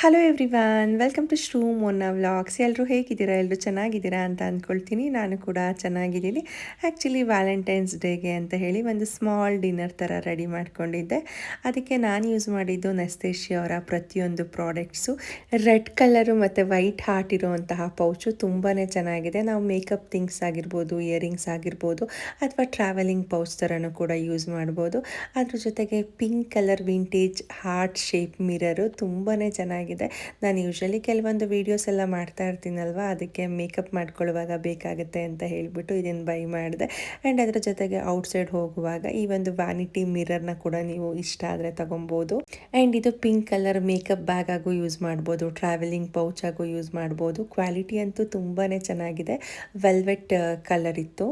Hello everyone, welcome to Shru Monna vlogs. ಎಲ್ಲರೂ ಹೇಗಿದ್ದೀರಾ? ಎಲ್ಲರೂ ಚೆನ್ನಾಗಿದ್ದೀರಾ ಅಂತ ಅಂದ್ಕೊಳ್ತೀನಿ. ನಾನು ಕೂಡ ಚೆನ್ನಾಗಿದ್ದೀನಿ. ಆ್ಯಕ್ಚುಲಿ ವ್ಯಾಲೆಂಟೈನ್ಸ್ ಡೇಗೆ ಅಂತ ಹೇಳಿ ಒಂದು ಸ್ಮಾಲ್ ಡಿನ್ನರ್ ಥರ ರೆಡಿ ಮಾಡ್ಕೊಂಡಿದ್ದೆ. ಅದಕ್ಕೆ ನಾನು ಯೂಸ್ ಮಾಡಿದ್ದು ನೆಸ್ಟೇಶಿಯಾ ಅವರ ಪ್ರತಿಯೊಂದು ಪ್ರಾಡಕ್ಟ್ಸು. ರೆಡ್ ಕಲರು ಮತ್ತು ವೈಟ್ ಹಾರ್ಟ್ ಇರುವಂತಹ ಪೌಚು ತುಂಬಾ ಚೆನ್ನಾಗಿದೆ. ನಾವು ಮೇಕಪ್ ಥಿಂಗ್ಸ್ ಆಗಿರ್ಬೋದು, ಇಯರಿಂಗ್ಸ್ ಆಗಿರ್ಬೋದು, ಅಥವಾ ಟ್ರಾವೆಲಿಂಗ್ ಪೌಚ್ ಥರನೂ ಕೂಡ ಯೂಸ್ ಮಾಡ್ಬೋದು. ಅದ್ರ ಜೊತೆಗೆ pink colour vintage heart shape mirror ತುಂಬಾ ಚೆನ್ನಾಗಿದೆ. ನಾನು ಯೂಶ್ವಲಿ ಕೆಲವೊಂದು ವೀಡಿಯೋಸ್ ಎಲ್ಲ ಮಾಡ್ತಾ ಇರ್ತೀನಲ್ವ, ಅದಕ್ಕೆ ಮೇಕಪ್ ಮಾಡ್ಕೊಳ್ಳುವಾಗ ಬೇಕಾಗುತ್ತೆ ಅಂತ ಹೇಳಿಬಿಟ್ಟು ಇದನ್ನು ಬೈ ಮಾಡಿದೆ. ಆ್ಯಂಡ್ ಅದರ ಜೊತೆಗೆ ಔಟ್ಸೈಡ್ ಹೋಗುವಾಗ ಈ ಒಂದು ವ್ಯಾನಿಟಿ ಮಿರರ್ನ ಕೂಡ ನೀವು ಇಷ್ಟ ಆದರೆ ತೊಗೊಬೋದು. ಆ್ಯಂಡ್ ಇದು ಪಿಂಕ್ ಕಲರ್ ಮೇಕಪ್ ಬ್ಯಾಗ್ ಆಗು ಯೂಸ್ ಮಾಡ್ಬೋದು, ಟ್ರಾವೆಲಿಂಗ್ ಪೌಚ್ ಆಗು ಯೂಸ್ ಮಾಡ್ಬೋದು. ಕ್ವಾಲಿಟಿ ಅಂತೂ ತುಂಬಾ ಚೆನ್ನಾಗಿದೆ. ವೆಲ್ವೆಟ್ ಕಲರ್ ಇತ್ತು.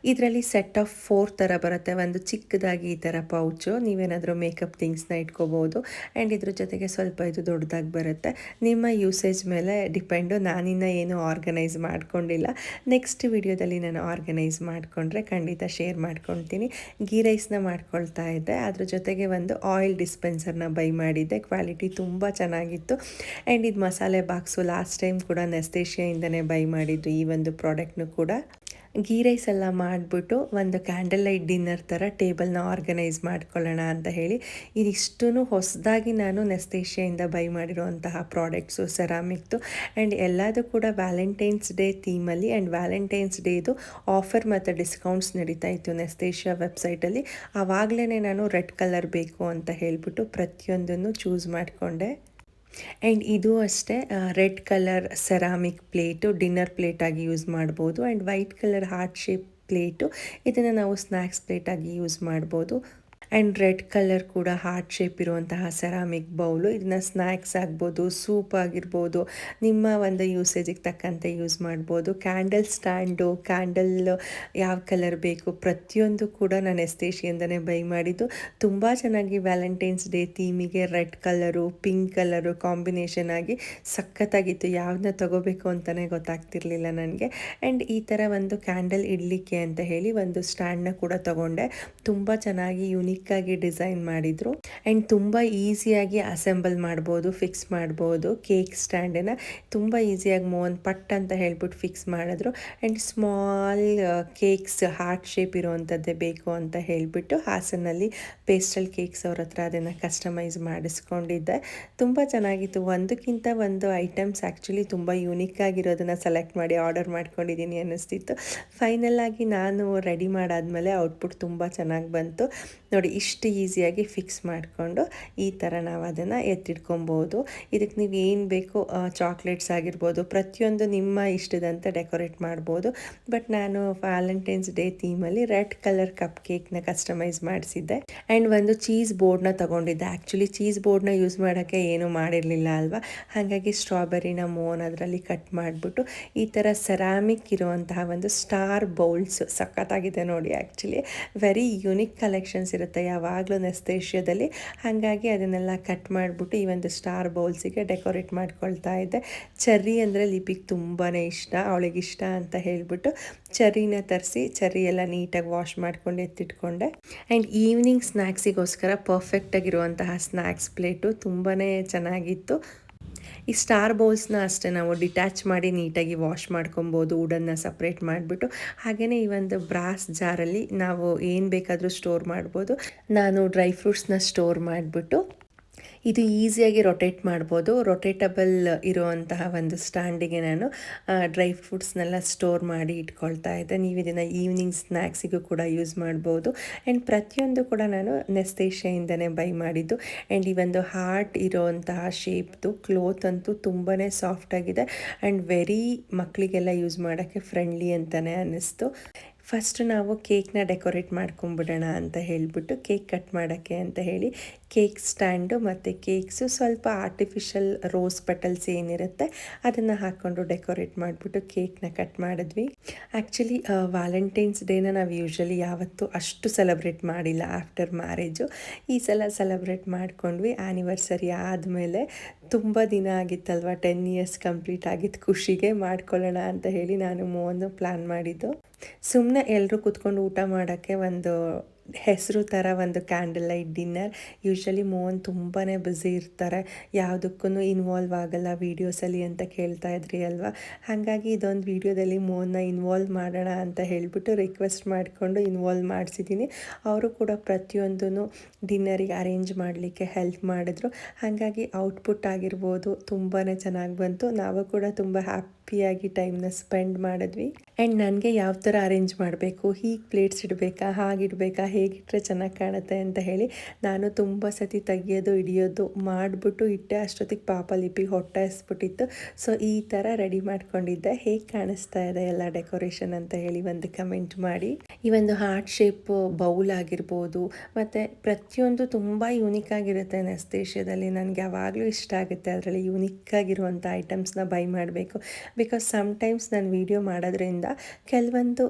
ಇದರಲ್ಲಿ ಸೆಟ್ ಆಫ್ 4 ಥರ ಬರುತ್ತೆ. ಒಂದು ಚಿಕ್ಕದಾಗಿ ಈ ಥರ ಪೌಚು, ನೀವೇನಾದರೂ ಮೇಕಪ್ ಥಿಂಗ್ಸ್ನ ಇಟ್ಕೋಬೋದು. ಆ್ಯಂಡ್ ಇದ್ರ ಜೊತೆಗೆ ಸ್ವಲ್ಪ ಇದು ದೊಡ್ಡದಾಗಿ ಬರುತ್ತೆ. ನಿಮ್ಮ ಯೂಸೇಜ್ ಮೇಲೆ ಡಿಪೆಂಡು. ನಾನಿನ್ನು ಏನು ಆರ್ಗನೈಸ್ ಮಾಡ್ಕೊಂಡಿಲ್ಲ. ನೆಕ್ಸ್ಟ್ ವಿಡಿಯೋದಲ್ಲಿ ನಾನು ಆರ್ಗನೈಸ್ ಮಾಡಿಕೊಂಡ್ರೆ ಖಂಡಿತ ಶೇರ್ ಮಾಡ್ಕೊಳ್ತೀನಿ. ಗೀ ರೈಸ್ನ ಮಾಡ್ಕೊಳ್ತಾ ಇದ್ದೆ. ಅದ್ರ ಜೊತೆಗೆ ಒಂದು ಆಯಿಲ್ ಡಿಸ್ಪೆನ್ಸರ್ನ ಬೈ ಮಾಡಿದ್ದೆ. ಕ್ವಾಲಿಟಿ ತುಂಬ ಚೆನ್ನಾಗಿತ್ತು. ಆ್ಯಂಡ್ ಇದು ಮಸಾಲೆ ಬಾಕ್ಸು ಲಾಸ್ಟ್ ಟೈಮ್ ಕೂಡ ನೆಸ್ಟೇಶಿಯಾಯಿಂದನೇ ಬೈ ಮಾಡಿದ್ದು ಈ ಒಂದು ಪ್ರಾಡಕ್ಟ್ನು ಕೂಡ. ಗೀ ರೈಸ್ ಎಲ್ಲ ಮಾಡಿಬಿಟ್ಟು ಒಂದು ಕ್ಯಾಂಡಲ್ ಲೈಟ್ ಡಿನ್ನರ್ ಥರ ಟೇಬಲ್ನ ಆರ್ಗನೈಸ್ ಮಾಡ್ಕೊಳ್ಳೋಣ ಅಂತ ಹೇಳಿ ಇದಿಷ್ಟೂ ಹೊಸದಾಗಿ ನಾನು ನೆಸ್ಟೇಶಿಯಾಯಿಂದ ಬೈ ಮಾಡಿರುವಂತಹ ಪ್ರಾಡಕ್ಟ್ಸು ಸೆರಾಮಿಕ್ದು. ಆ್ಯಂಡ್ ಎಲ್ಲದೂ ಕೂಡ ವ್ಯಾಲೆಂಟೈನ್ಸ್ ಡೇ ಥೀಮಲ್ಲಿ. ಆ್ಯಂಡ್ ವ್ಯಾಲೆಂಟೈನ್ಸ್ ಡೇದು ಆಫರ್ ಮತ್ತು ಡಿಸ್ಕೌಂಟ್ಸ್ ನಡೀತಾ ಇತ್ತು ನೆಸ್ಟೇಶಿಯಾ ವೆಬ್ಸೈಟಲ್ಲಿ. ಆವಾಗಲೇ ನಾನು ರೆಡ್ ಕಲರ್ ಬೇಕು ಅಂತ ಹೇಳಿಬಿಟ್ಟು ಪ್ರತಿಯೊಂದನ್ನು ಚೂಸ್ ಮಾಡಿಕೊಂಡೆ. ಆ್ಯಂಡ್ ಇದು ಅಷ್ಟೇ, red colour ceramic plate dinner ಪ್ಲೇಟಾಗಿ ಯೂಸ್ ಮಾಡ್ಬೋದು. And white colour heart shape plate, ಇದನ್ನು ನಾವು ಸ್ನ್ಯಾಕ್ಸ್ ಪ್ಲೇಟಾಗಿ ಯೂಸ್ ಮಾಡ್ಬೋದು. ಆ್ಯಂಡ್ ರೆಡ್ ಕಲರ್ ಕೂಡ ಹಾರ್ಟ್ ಶೇಪ್ ಇರುವಂತಹ ಸೆರಾಮಿಕ್ ಬೌಲು, ಇದನ್ನ ಸ್ನ್ಯಾಕ್ಸ್ ಆಗ್ಬೋದು, ಸೂಪ್ ಆಗಿರ್ಬೋದು, ನಿಮ್ಮ ಒಂದು ಯೂಸೇಜಿಗೆ ತಕ್ಕಂತೆ ಯೂಸ್ ಮಾಡ್ಬೋದು. ಕ್ಯಾಂಡಲ್ ಸ್ಟ್ಯಾಂಡು, ಕ್ಯಾಂಡಲ್ ಯಾವ ಕಲರ್ ಬೇಕು ಪ್ರತಿಯೊಂದು ಕೂಡ ನಾನು ನೆಸ್ಟೇಶಿಯಾಯಿಂದನೇ ಬೈ ಮಾಡಿದ್ದು. ತುಂಬ ಚೆನ್ನಾಗಿ ವ್ಯಾಲೆಂಟೈನ್ಸ್ ಡೇ ಥೀಮಿಗೆ red colour pink colour combination ಆಗಿ ಸಖತ್ತಾಗಿತ್ತು. ಯಾವ್ದನ್ನ ತೊಗೋಬೇಕು ಅಂತಲೇ ಗೊತ್ತಾಗ್ತಿರ್ಲಿಲ್ಲ ನನಗೆ. ಆ್ಯಂಡ್ ಈ ಥರ ಒಂದು ಕ್ಯಾಂಡಲ್ ಇಡಲಿಕ್ಕೆ ಅಂತ ಹೇಳಿ ಒಂದು ಸ್ಟ್ಯಾಂಡ್ನ ಕೂಡ ತೊಗೊಂಡೆ. ತುಂಬ ಚೆನ್ನಾಗಿ ಯುನೀಕಾಗಿ ಡಿಸೈನ್ ಮಾಡಿದರು. ಆ್ಯಂಡ್ ತುಂಬ ಈಸಿಯಾಗಿ ಅಸೆಂಬಲ್ ಮಾಡ್ಬೋದು, ಫಿಕ್ಸ್ ಮಾಡ್ಬೋದು. ಕೇಕ್ ಸ್ಟ್ಯಾಂಡನ್ನು ತುಂಬ ಈಸಿಯಾಗಿ ಪಟ್ ಅಂತ ಹೇಳ್ಬಿಟ್ಟು ಫಿಕ್ಸ್ ಮಾಡಿದ್ರು. And small cakes heart shape ಇರೋವಂಥದ್ದೇ ಬೇಕು ಅಂತ ಹೇಳಿಬಿಟ್ಟು ಹಾಸನಲ್ಲಿ ಪೇಸ್ಟಲ್ ಕೇಕ್ಸ್ ಅವ್ರ ಹತ್ರ ಅದನ್ನು ಕಸ್ಟಮೈಸ್ ಮಾಡಿಸ್ಕೊಂಡಿದ್ದೆ. ತುಂಬ ಚೆನ್ನಾಗಿತ್ತು. ಒಂದಕ್ಕಿಂತ ಒಂದು ಐಟಮ್ಸ್ ಆ್ಯಕ್ಚುಲಿ ತುಂಬ ಯೂನಿಕ್ಕಾಗಿರೋದನ್ನು ಸೆಲೆಕ್ಟ್ ಮಾಡಿ ಆರ್ಡರ್ ಮಾಡ್ಕೊಂಡಿದ್ದೀನಿ ಅನ್ನಿಸ್ತಿತ್ತು. ಫೈನಲಾಗಿ ನಾನು ರೆಡಿ ಮಾಡಾದಮೇಲೆ ಔಟ್ಪುಟ್ ತುಂಬ ಚೆನ್ನಾಗಿ ಬಂತು. ನೋಡಿ, ಇಷ್ಟು ಈಸಿಯಾಗಿ ಫಿಕ್ಸ್ ಮಾಡಿಕೊಂಡು ಈ ಥರ ನಾವು ಅದನ್ನು ಎತ್ತಿಟ್ಕೊಬೋದು. ಇದಕ್ಕೆ ನೀವು ಏನು ಬೇಕೋ ಚಾಕ್ಲೇಟ್ಸ್ ಆಗಿರ್ಬೋದು, ಪ್ರತಿಯೊಂದು ನಿಮ್ಮ ಇಷ್ಟದಂತೆ ಡೆಕೋರೇಟ್ ಮಾಡ್ಬೋದು. ಬಟ್ ನಾನು ವ್ಯಾಲೆಂಟೈನ್ಸ್ ಡೇ ಥೀಮಲ್ಲಿ ರೆಡ್ ಕಲರ್ ಕಪ್ ಕೇಕ್ನ ಕಸ್ಟಮೈಸ್ ಮಾಡಿಸಿದ್ದೆ. ಆ್ಯಂಡ್ ಒಂದು ಚೀಸ್ ಬೋರ್ಡ್ನ ತೊಗೊಂಡಿದ್ದೆ. ಆ್ಯಕ್ಚುಲಿ ಚೀಸ್ ಬೋರ್ಡ್ನ ಯೂಸ್ ಮಾಡೋಕ್ಕೆ ಏನೂ ಮಾಡಿರಲಿಲ್ಲ ಅಲ್ವಾ, ಹಾಗಾಗಿ ಸ್ಟ್ರಾಬೆರಿನ ಅದರಲ್ಲಿ ಕಟ್ ಮಾಡಿಬಿಟ್ಟು ಈ ಥರ ಸೆರಾಮಿಕ್ ಇರುವಂತಹ ಒಂದು ಸ್ಟಾರ್ ಬೌಲ್ಸ್ ಸಖತ್ತಾಗಿದೆ ನೋಡಿ. ಆ್ಯಕ್ಚುಲಿ ವೆರಿ ಯುನಿಕ್ ಕಲೆಕ್ಷನ್ಸ್ ಇರುತ್ತೆ ಯಾವಾಗಲೂ ನೆಸ್ಟೇಶಿಯಾದಲ್ಲಿ. ಹಾಗಾಗಿ ಅದನ್ನೆಲ್ಲ ಕಟ್ ಮಾಡಿಬಿಟ್ಟು ಈ ಒಂದು ಸ್ಟಾರ್ ಬೌಲ್ಸಿಗೆ ಡೆಕೋರೇಟ್ ಮಾಡ್ಕೊಳ್ತಾ ಇದ್ದೆ. ಚೆರ್ರಿ ಅಂದರೆ ಲಿಪಿಗೆ ತುಂಬಾ ಇಷ್ಟ, ಅವಳಿಗೆ ಇಷ್ಟ ಅಂತ ಹೇಳಿಬಿಟ್ಟು ಚೆರ್ರಿನ ತರಿಸಿ ಚೆರ್ರಿ ಎಲ್ಲ ನೀಟಾಗಿ ವಾಶ್ ಮಾಡ್ಕೊಂಡು ಎತ್ತಿಟ್ಕೊಂಡೆ. ಆ್ಯಂಡ್ ಈವ್ನಿಂಗ್ ಸ್ನ್ಯಾಕ್ಸಿಗೋಸ್ಕರ ಪರ್ಫೆಕ್ಟಾಗಿರುವಂತಹ ಸ್ನ್ಯಾಕ್ಸ್ ಪ್ಲೇಟು ತುಂಬಾ ಚೆನ್ನಾಗಿತ್ತು. ಈ ಸ್ಟಾರ್ ಬೌಲ್ಸ್ನ ಅಷ್ಟೇ ನಾವು ಡಿಟ್ಯಾಚ್ ಮಾಡಿ ನೀಟಾಗಿ ವಾಶ್ ಮಾಡ್ಕೊಬೋದು, ವುಡನ್ನು ಸಪ್ರೇಟ್ ಮಾಡಿಬಿಟ್ಟು. ಹಾಗೆಯೇ ಈ ಒಂದು ಬ್ರಾಸ್ ಜಾರಲ್ಲಿ ನಾವು ಏನು ಬೇಕಾದರೂ ಸ್ಟೋರ್ ಮಾಡ್ಬೋದು. ನಾನು ಡ್ರೈ ಫ್ರೂಟ್ಸ್ನ ಸ್ಟೋರ್ ಮಾಡಿಬಿಟ್ಟು ಇದು ಈಸಿಯಾಗಿ ರೊಟೇಟ್ ಮಾಡ್ಬೋದು. ರೊಟೇಟಬಲ್ ಇರುವಂತಹ ಒಂದು ಸ್ಟ್ಯಾಂಡಿಗೆ ನಾನು ಡ್ರೈ ಫ್ರೂಟ್ಸ್ನೆಲ್ಲ ಸ್ಟೋರ್ ಮಾಡಿ ಇಟ್ಕೊಳ್ತಾ ಇದ್ದೆ. ನೀವು ಇದನ್ನು ಈವ್ನಿಂಗ್ ಸ್ನ್ಯಾಕ್ಸಿಗೂ ಕೂಡ ಯೂಸ್ ಮಾಡ್ಬೋದು. ಆ್ಯಂಡ್ ಪ್ರತಿಯೊಂದು ಕೂಡ ನಾನು ನೆಸ್ಟೇಶಿಯಾಯಿಂದನೇ ಬೈ ಮಾಡಿದ್ದು. ಆ್ಯಂಡ್ ಈ ಒಂದು ಹಾರ್ಟ್ ಇರೋವಂತಹ ಶೇಪ್ದು ಕ್ಲೋತ್ ಅಂತೂ ತುಂಬಾ ಸಾಫ್ಟಾಗಿದೆ. ಆ್ಯಂಡ್ ವೆರಿ ಮಕ್ಕಳಿಗೆಲ್ಲ ಯೂಸ್ ಮಾಡೋಕ್ಕೆ ಫ್ರೆಂಡ್ಲಿ ಅಂತಲೇ ಅನ್ನಿಸ್ತು. ಫಸ್ಟ್ ನಾವು ಕೇಕ್ನ ಡೆಕೋರೇಟ್ ಮಾಡ್ಕೊಂಬಿಡೋಣ ಅಂತ ಹೇಳಿಬಿಟ್ಟು ಕೇಕ್ ಕಟ್ ಮಾಡೋಕ್ಕೆ ಅಂತ ಹೇಳಿ ಕೇಕ್ ಸ್ಟ್ಯಾಂಡು ಮತ್ತು ಕೇಕ್ಸು ಸ್ವಲ್ಪ ಆರ್ಟಿಫಿಷಿಯಲ್ ರೋಸ್ ಪೆಟಲ್ಸ್ ಏನಿರುತ್ತೆ ಅದನ್ನು ಹಾಕ್ಕೊಂಡು ಡೆಕೋರೇಟ್ ಮಾಡಿಬಿಟ್ಟು ಕೇಕ್ನ ಕಟ್ ಮಾಡಿದ್ವಿ. ಆ್ಯಕ್ಚುಲಿ ವ್ಯಾಲೆಂಟೈನ್ಸ್ ಡೇನ ನಾವು ಯೂಶ್ವಲಿ ಯಾವತ್ತೂ ಅಷ್ಟು ಸೆಲೆಬ್ರೇಟ್ ಮಾಡಿಲ್ಲ ಆಫ್ಟರ್ ಮ್ಯಾರೇಜು. ಈ ಸಲ ಸೆಲೆಬ್ರೇಟ್ ಮಾಡ್ಕೊಂಡ್ವಿ. ಆ್ಯನಿವರ್ಸರಿ ಆದಮೇಲೆ ತುಂಬ ದಿನ ಆಗಿತ್ತಲ್ವ, 10 ಇಯರ್ಸ್ ಕಂಪ್ಲೀಟ್ ಆಗಿದ್ದು ಖುಷಿಗೆ ಮಾಡ್ಕೊಳ್ಳೋಣ ಅಂತ ಹೇಳಿ ನಾನು ಪ್ಲ್ಯಾನ್ ಮಾಡಿದ್ದು. ಸುಮ್ಮನೆ ಎಲ್ಲರೂ ಕೂತ್ಕೊಂಡು ಊಟ ಮಾಡೋಕ್ಕೆ ಒಂದು ಹೆಸರು ಥರ ಒಂದು candle light dinner. Usually Mohan ತುಂಬಾ ಬ್ಯುಸಿ ಇರ್ತಾರೆ, ಯಾವುದಕ್ಕೂ ಇನ್ವಾಲ್ವ್ ಆಗಲ್ಲ ವೀಡಿಯೋಸಲ್ಲಿ ಅಂತ ಕೇಳ್ತಾ ಇದ್ರಿ ಅಲ್ವಾ. ಹಾಗಾಗಿ ಇದೊಂದು ವೀಡಿಯೋದಲ್ಲಿ ಮೋಹನ್ನ ಇನ್ವಾಲ್ವ್ ಮಾಡೋಣ ಅಂತ ಹೇಳಿಬಿಟ್ಟು ರಿಕ್ವೆಸ್ಟ್ ಮಾಡಿಕೊಂಡು ಇನ್ವಾಲ್ವ್ ಮಾಡಿಸಿದ್ದೀನಿ. ಅವರು ಕೂಡ ಪ್ರತಿಯೊಂದೂ ಡಿನ್ನರಿಗೆ ಅರೇಂಜ್ ಮಾಡಲಿಕ್ಕೆ ಹೆಲ್ಪ್ ಮಾಡಿದ್ರು. ಹಾಗಾಗಿ ಔಟ್ಪುಟ್ ಆಗಿರ್ಬೋದು ತುಂಬಾ ಚೆನ್ನಾಗಿ ಬಂತು. ನಾವು ಕೂಡ ತುಂಬ ಹ್ಯಾಪಿಯಾಗಿ ಟೈಮ್ನ ಸ್ಪೆಂಡ್ ಮಾಡಿದ್ವಿ. ಆ್ಯಂಡ್ ನನಗೆ ಯಾವ ಥರ ಅರೇಂಜ್ ಮಾಡಬೇಕು, ಹೀಗೆ ಪ್ಲೇಟ್ಸ್ ಇಡಬೇಕಾ, ಹಾಗಿಡಬೇಕಾ, ಹೇಗಿಟ್ಟರೆ ಚೆನ್ನಾಗಿ ಕಾಣುತ್ತೆ ಅಂತ ಹೇಳಿ ನಾನು ತುಂಬ ಸತಿ ತೆಗಿಯೋದು ಹಿಡಿಯೋದು ಮಾಡಿಬಿಟ್ಟು ಇಟ್ಟೆ. ಅಷ್ಟೊತ್ತಿಗೆ ಪಾಪ ಲಿಪಿಗೆ ಹೊಟ್ಟೆ ಹಸ್ಬಿಟ್ಟಿತ್ತು. ಸೊ ಈ ಥರ ರೆಡಿ ಮಾಡ್ಕೊಂಡಿದ್ದೆ. ಹೇಗೆ ಕಾಣಿಸ್ತಾ ಇದೆ ಎಲ್ಲ ಡೆಕೋರೇಷನ್ ಅಂತ ಹೇಳಿ ಒಂದು ಕಮೆಂಟ್ ಮಾಡಿ. ಈ ಒಂದು ಹಾರ್ಟ್ ಶೇಪ್ ಬೌಲ್ ಆಗಿರ್ಬೋದು, ಮತ್ತು ಪ್ರತಿಯೊಂದು ತುಂಬ ಯೂನಿಕ್ ಆಗಿರುತ್ತೆ ನೆಸ್ತೇಶಿಯಾದಲ್ಲಿ. ನನಗೆ ಯಾವಾಗಲೂ ಇಷ್ಟ ಆಗುತ್ತೆ ಅದರಲ್ಲಿ ಯೂನಿಕ್ ಆಗಿರುವಂಥ ಐಟಮ್ಸ್ನ ಬೈ ಮಾಡಬೇಕು. ಬಿಕಾಸ್ ಸಮ್ಟೈಮ್ಸ್ ನಾನು ವೀಡಿಯೋ ಮಾಡೋದ್ರಿಂದ ಕೆಲವೊಂದು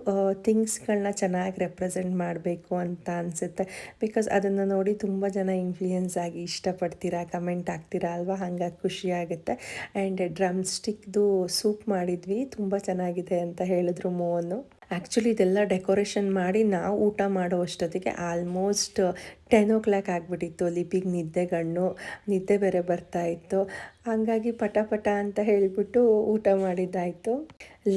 ಥಿಂಗ್ಸ್ಗಳನ್ನ ಚೆನ್ನಾಗಿ ರೆಪ್ರೆಸೆಂಟ್ ಮಾಡಬೇಕು ಅಂತ ಅನಿಸುತ್ತೆ. ಬಿಕಾಸ್ ಅದನ್ನು ನೋಡಿ ತುಂಬ ಜನ ಇನ್ಫ್ಲೂಯೆನ್ಸ್ ಆಗಿ ಇಷ್ಟಪಡ್ತೀರಾ, ಕಮೆಂಟ್ ಆಗ್ತೀರಾ ಅಲ್ವಾ. ಹಾಗಾಗಿ ಖುಷಿ ಆಗುತ್ತೆ. ಆ್ಯಂಡ್ ಡ್ರಮ್ ಸ್ಟಿಕ್ದು ಸೂಪ್ ಮಾಡಿದ್ವಿ, ತುಂಬ ಚೆನ್ನಾಗಿದೆ ಅಂತ ಹೇಳಿದ್ರು ಮೋಹನು. ಆ್ಯಕ್ಚುಲಿ ಇದೆಲ್ಲ ಡೆಕೋರೇಷನ್ ಮಾಡಿ ನಾವು ಊಟ ಮಾಡೋ ಅಷ್ಟೊತ್ತಿಗೆ ಆಲ್ಮೋಸ್ಟ್ 10 ಆಗಿಬಿಟ್ಟಿತ್ತು. ಲಿಪಿಗೆ ನಿದ್ದೆ ಬೇರೆ ಬರ್ತಾಯಿತ್ತು. ಹಾಗಾಗಿ ಪಟ ಅಂತ ಹೇಳಿಬಿಟ್ಟು ಊಟ ಮಾಡಿದ್ದಾಯಿತು.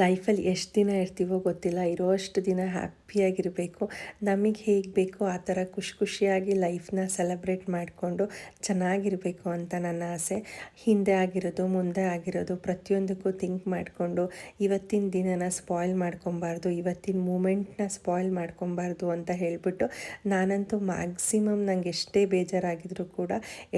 ಲೈಫಲ್ಲಿ ಎಷ್ಟು ದಿನ ಇರ್ತೀವೋ ಗೊತ್ತಿಲ್ಲ, ಇರೋಷ್ಟು ದಿನ ಹ್ಯಾಪಿಯಾಗಿರಬೇಕು. ನಮಗೆ ಹೇಗೆ ಬೇಕೋ ಆ ಥರ ಖುಷಿಯಾಗಿ ಲೈಫ್ನ ಸೆಲೆಬ್ರೇಟ್ ಮಾಡಿಕೊಂಡು ಚೆನ್ನಾಗಿರಬೇಕು ಅಂತ ನನ್ನ ಆಸೆ. ಹಿಂದೆ ಆಗಿರೋದು ಮುಂದೆ ಆಗಿರೋದು ಪ್ರತಿಯೊಂದಕ್ಕೂ ಥಿಂಕ್ ಮಾಡಿಕೊಂಡು ಇವತ್ತಿನ ದಿನನ ಸ್ಪಾಯ್ಲ್ ಮಾಡ್ಕೊಬಾರ್ದು, ಇವತ್ತಿನ ಮೂಮೆಂಟ್ನ ಸ್ಪಾಯ್ಲ್ ಮಾಡ್ಕೊಬಾರ್ದು ಅಂತ ಹೇಳಿಬಿಟ್ಟು ನಾನಂತೂ ಮ್ಯಾಕ್ಸಿಮಮ್ ನಂಗೆ ಎಷ್ಟೇ ಬೇಜಾರಾಗಿದ್ರೂ ಕೂಡ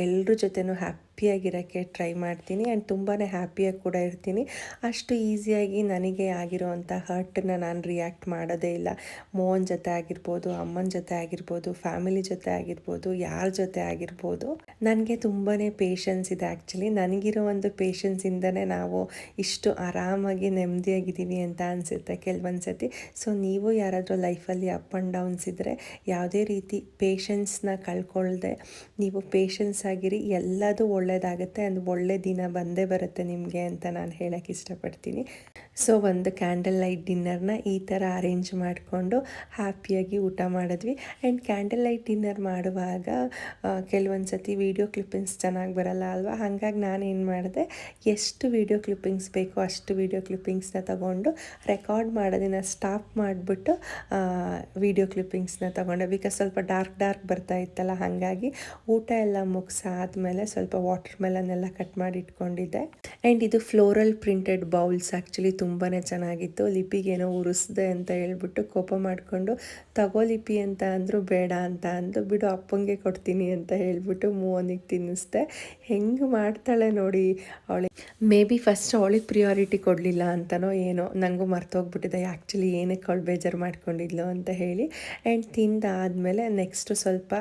ಎಲ್ಲರ ಜೊತೆನೂ ಹ್ಯಾಪಿಯಾಗಿರೋಕ್ಕೆ ಟ್ರೈ ಮಾಡ್ತೀನಿ. ಆ್ಯಂಡ್ ತುಂಬಾ ಹ್ಯಾಪಿಯಾಗಿ ಕೂಡ ಇರ್ತೀನಿ. ಅಷ್ಟು ಈಸಿಯಾಗಿ ನನಗೆ ಆಗಿರೋವಂಥ ಹರ್ಟನ್ನ ನಾನು ರಿಯಾಕ್ಟ್ ಮಾಡೋದೇ ಇಲ್ಲ. ಮೋಹನ್ ಜೊತೆ ಆಗಿರ್ಬೋದು, ಅಮ್ಮನ ಜೊತೆ ಆಗಿರ್ಬೋದು, ಫ್ಯಾಮಿಲಿ ಜೊತೆ ಆಗಿರ್ಬೋದು, ಯಾರ ಜೊತೆ ಆಗಿರ್ಬೋದು, ನನಗೆ ತುಂಬಾ ಪೇಷನ್ಸ್ ಇದೆ. ಆ್ಯಕ್ಚುಲಿ ನನಗಿರೋ ಒಂದು ಪೇಷನ್ಸಿಂದನೇ ನಾವು ಇಷ್ಟು ಆರಾಮಾಗಿ ನೆಮ್ಮದಿಯಾಗಿದ್ದೀವಿ ಅಂತ ಅನಿಸುತ್ತೆ ಕೆಲವೊಂದು ಸತಿ. ಸೊ ನೀವು ಯಾರಾದರೂ ಲೈಫಲ್ಲಿ ಅಪ್ ಆ್ಯಂಡ್ ಡೌನ್ಸ್ ಇದ್ದರೆ ಯಾವುದೇ ರೀತಿ ಪೇಷನ್ಸ್ನ ಕಳ್ಕೊಳ್ಳದೆ ನೀವು ಪೇಷನ್ಸ್ ಆಗಿರಿ, ಎಲ್ಲದೂ ಒಳ್ಳೆಯದಾಗುತ್ತೆ. ಆ್ಯಂಡ್ ಒಳ್ಳೆ ದಿನ ಬಂದೇ ಬರುತ್ತೆ ನಿಮಗೆ ಅಂತ ನಾನು ಹೇಳೋಕ್ಕೆ ಇಷ್ಟಪಡ್ತೀನಿ. ಸೊ ಒಂದು ಕ್ಯಾಂಡಲ್ ಲೈಟ್ ಡಿನ್ನರ್ನ ಈ ಥರ ಅರೇಂಜ್ ಮಾಡಿಕೊಂಡು ಹ್ಯಾಪಿಯಾಗಿ ಊಟ ಮಾಡಿದ್ವಿ. ಆ್ಯಂಡ್ ಕ್ಯಾಂಡಲ್ ಲೈಟ್ ಡಿನ್ನರ್ ಮಾಡುವಾಗ ಕೆಲವೊಂದು ಸತಿ ವೀಡಿಯೋ ಕ್ಲಿಪ್ಪಿಂಗ್ಸ್ ಚೆನ್ನಾಗಿ ಬರಲ್ಲ ಅಲ್ವಾ. ಹಾಗಾಗಿ ನಾನೇನು ಮಾಡಿದೆ, ಎಷ್ಟು ವೀಡಿಯೋ ಕ್ಲಿಪ್ಪಿಂಗ್ಸ್ ಬೇಕೋ ಅಷ್ಟು ವೀಡಿಯೋ ಕ್ಲಿಪ್ಪಿಂಗ್ಸ್ನ ತಗೊಂಡು ರೆಕಾರ್ಡ್ ಮಾಡೋದನ್ನು ಸ್ಟಾಪ್ ಮಾಡಿಬಿಟ್ಟು ವೀಡಿಯೋ ಕ್ಲಿಪ್ಪಿಂಗ್ಸ್ನ ತೊಗೊಂಡೆ. ಬಿಕಾಸ್ ಸ್ವಲ್ಪ ಡಾರ್ಕ್ ಬರ್ತಾ ಇತ್ತಲ್ಲ, ಹಾಗಾಗಿ ಊಟ ಎಲ್ಲ ಮುಗಿಸಾದ್ಮೇಲೆ ಸ್ವಲ್ಪ ವಾಟರ್ ಮೆಲನ್ನೆಲ್ಲ ಕಟ್ ಮಾಡಿ ಇಟ್ಕೊಂಡಿದ್ದೆ. ಆ್ಯಂಡ್ ಇದು ಫ್ಲೋರಲ್ ಪ್ರಿಂಟೆಡ್ ಬೌಲ್ಸ್ ಆ್ಯಕ್ಚುಲಿ ತುಂಬಾ ಚೆನ್ನಾಗಿತ್ತು. ಲಿಪಿಗೇನೋ ಉರಿಸ್ದೆ ಅಂತ ಹೇಳ್ಬಿಟ್ಟು ಕೋಪ ಮಾಡಿಕೊಂಡು ತಗೋ ಲಿಪಿ ಅಂತ ಅಂದರು, ಬೇಡ ಅಂತ ಅಂದು, ಬಿಡು ಅಪ್ಪಂಗೆ ಕೊಡ್ತೀನಿ ಅಂತ ಹೇಳ್ಬಿಟ್ಟು ಮೋಹನಿಗೆ ತಿನ್ನಿಸ್ದೆ. ಹೆಂಗೆ ಮಾಡ್ತಾಳೆ ನೋಡಿ ಅವಳಿಗೆ. ಮೇ ಬಿ ಫಸ್ಟ್ ಅವಳಿಗೆ ಪ್ರಿಯಾರಿಟಿ ಕೊಡಲಿಲ್ಲ ಅಂತನೋ ಏನೋ, ನನಗೂ ಮರ್ತೋಗ್ಬಿಟ್ಟಿದೆ ಆ್ಯಕ್ಚುಲಿ ಏನಕ್ಕೆ ಅವಳು ಬೇಜಾರು ಮಾಡ್ಕೊಂಡಿದ್ಲು ಅಂತ ಹೇಳಿ. ಆ್ಯಂಡ್ ತಿಂದಾದಮೇಲೆ ನೆಕ್ಸ್ಟು ಸ್ವಲ್ಪ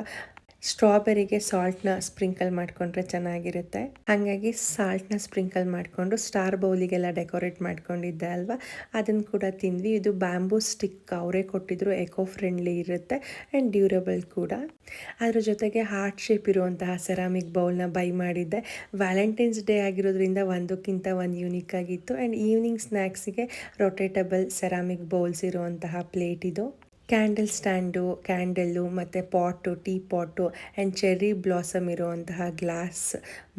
ಸ್ಟ್ರಾಬೆರಿಗೆ ಸಾಲ್ಟ್ನ ಸ್ಪ್ರಿಂಕಲ್ ಮಾಡಿಕೊಂಡ್ರೆ ಚೆನ್ನಾಗಿರುತ್ತೆ. ಹಾಗಾಗಿ ಸಾಲ್ಟ್ನ ಸ್ಪ್ರಿಂಕಲ್ ಮಾಡಿಕೊಂಡು ಸ್ಟಾರ್ ಬೌಲಿಗೆಲ್ಲ ಡೆಕೋರೇಟ್ ಮಾಡ್ಕೊಂಡಿದ್ದೆ ಅಲ್ವಾ, ಅದನ್ನು ಕೂಡ ತಿಂದ್ವಿ. ಇದು ಬ್ಯಾಂಬೂ ಸ್ಟಿಕ್ ಅವರೇ ಕೊಟ್ಟಿದ್ರು, ಎಕೋ ಫ್ರೆಂಡ್ಲಿ ಇರುತ್ತೆ ಆ್ಯಂಡ್ ಡ್ಯೂರಬಲ್ ಕೂಡ. ಅದ್ರ ಜೊತೆಗೆ ಹಾರ್ಟ್ ಶೇಪ್ ಇರುವಂತಹ ಸೆರಾಮಿಕ್ ಬೌಲ್ನ ಬೈ ಮಾಡಿದ್ದೆ. ವ್ಯಾಲೆಂಟೈನ್ಸ್ ಡೇ ಆಗಿರೋದ್ರಿಂದ ಒಂದಕ್ಕಿಂತ ಒಂದು ಯೂನಿಕ್ ಆಗಿತ್ತು. ಆ್ಯಂಡ್ ಈವ್ನಿಂಗ್ ಸ್ನ್ಯಾಕ್ಸಿಗೆ ರೊಟೇಟಬಲ್ ಸೆರಾಮಿಕ್ ಬೌಲ್ಸ್ ಇರುವಂತಹ ಪ್ಲೇಟ್ ಇದು. ಕ್ಯಾಂಡಲ್ ಸ್ಟ್ಯಾಂಡು, ಕ್ಯಾಂಡಲ್ಲು ಮತ್ತು pot, tea pot and cherry blossom ಇರುವಂತಹ ಗ್ಲಾಸ್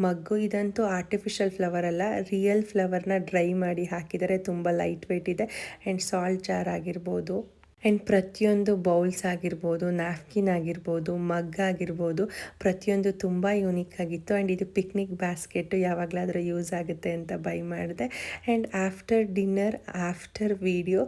ಮಗ್ಗು. ಇದಂತೂ ಆರ್ಟಿಫಿಷಿಯಲ್ ಫ್ಲವರ್ ಅಲ್ಲ, ರಿಯಲ್ ಫ್ಲವರ್ನ ಡ್ರೈ ಮಾಡಿ ಹಾಕಿದರೆ. ತುಂಬ ಲೈಟ್ ವೆಯ್ಟ್ ಇದೆ. ಆ್ಯಂಡ್ ಸಾಲ್ಟ್ ಜಾರ್ ಆಗಿರ್ಬೋದು, ಆ್ಯಂಡ್ ಪ್ರತಿಯೊಂದು ಬೌಲ್ಸ್ ಆಗಿರ್ಬೋದು, ನ್ಯಾಪ್ಕಿನ್ ಆಗಿರ್ಬೋದು, ಮಗ್ ಆಗಿರ್ಬೋದು, ಪ್ರತಿಯೊಂದು ತುಂಬ ಯೂನಿಕ್ ಆಗಿತ್ತು. ಆ್ಯಂಡ್ ಇದು ಪಿಕ್ನಿಕ್ ಬ್ಯಾಸ್ಕೆಟು, ಯಾವಾಗಲಾದರೂ ಯೂಸ್ ಆಗುತ್ತೆ ಅಂತ ಬೈ ಮಾಡಿದೆ. And after dinner, after video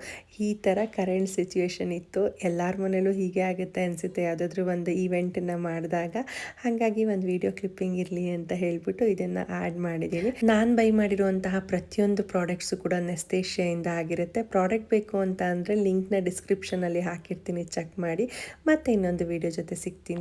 ಈ ಥರ ಕರೆಂಟ್ ಸಿಚುವೇಶನ್ ಇತ್ತು. ಎಲ್ಲರ ಮನೇಲೂ ಹೀಗೆ ಆಗುತ್ತೆ ಅನಿಸುತ್ತೆ ಯಾವುದಾದ್ರೂ ಒಂದು ಈವೆಂಟನ್ನು ಮಾಡಿದಾಗ. ಹಾಗಾಗಿ ಒಂದು ವೀಡಿಯೋ ಕ್ಲಿಪ್ಪಿಂಗ್ ಇರಲಿ ಅಂತ ಹೇಳಿಬಿಟ್ಟು ಇದನ್ನು ಆ್ಯಡ್ ಮಾಡಿದ್ದೀನಿ. ನಾನು ಬೈ ಮಾಡಿರುವಂತಹ ಪ್ರತಿಯೊಂದು ಪ್ರಾಡಕ್ಟ್ಸು ಕೂಡ ನೆಸ್ತೇಶಿಯಾಯಿಂದ ಆಗಿರುತ್ತೆ. ಪ್ರಾಡಕ್ಟ್ ಬೇಕು ಅಂತ ಅಂದರೆ ಲಿಂಕ್ನ ಡಿಸ್ಕ್ರಿಪ್ಷನಲ್ಲಿ ಹಾಕಿರ್ತೀನಿ, ಚೆಕ್ ಮಾಡಿ. ಮತ್ತೆ ಇನ್ನೊಂದು ವೀಡಿಯೋ ಜೊತೆ ಸಿಗ್ತೀನಿ.